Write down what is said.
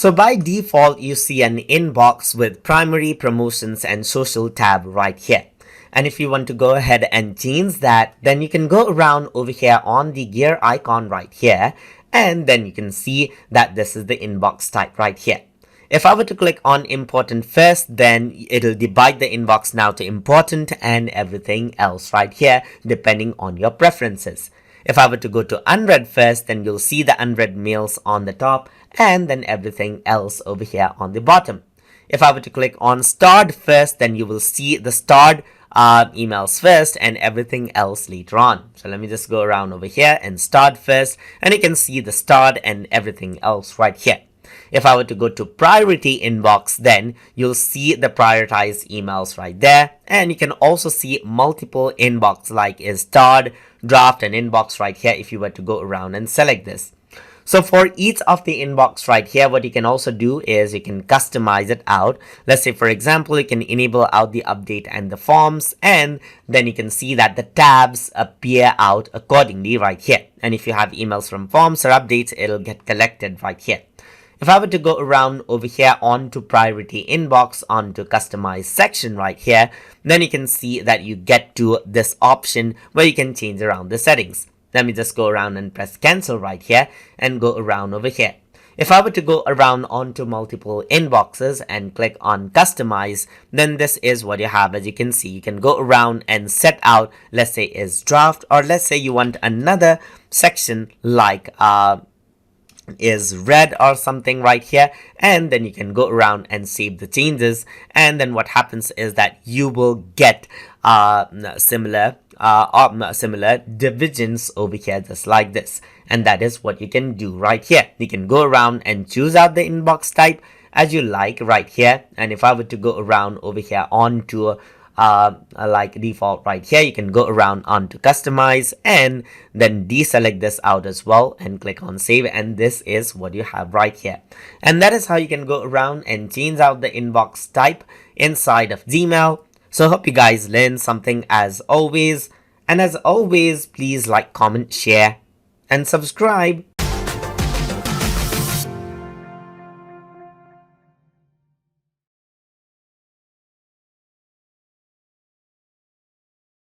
So by default, you see an inbox with primary, promotions, and social tab right here. And if you want to go ahead and change that, then you can go around over here on the gear icon right here, and then you can see that this is the inbox type right here. If I were to click on important first, then it'll divide the inbox now to important and everything else right here, depending on your preferences. If I were to go to unread first, then you'll see the unread mails on the top and then everything else over here on the bottom. If I were to click on starred first, then you will see the starred emails first and everything else later on. So let me just go around over here and starred first, and you can see the starred and everything else right here. If I were to go to priority inbox, then you'll see the prioritized emails right there, and you can also see multiple inbox like is starred, draft, and inbox right here if you were to go around and select this. So for each of the inbox right here, what you can also do is you can customize it out. Let's say, for example, you can enable out the update and the forms, and then you can see that the tabs appear out accordingly right here. And if you have emails from forms or updates, it'll get collected right here. If I were to go around over here onto priority inbox, onto customize section right here, then you can see that you get to this option where you can change around the settings. Let me just go around and press cancel right here and go around over here. If I were to go around onto multiple inboxes and click on customize, then this is what you have. As you can see, you can go around and set out, let's say is draft, or let's say you want another section like is red or something right here, and then you can go around and save the changes, and then what happens is that you will get similar divisions over here just like this. And that is what you can do right here. You can go around and choose out the inbox type as you like right here. And if I were to go around over here onto like default right here, you can go around onto customize and then deselect this out as well and click on save, and this is what you have right here. And that is how you can go around and change out the inbox type inside of Gmail. So hope you guys learned something as always, and as always, please like, comment, share, and subscribe.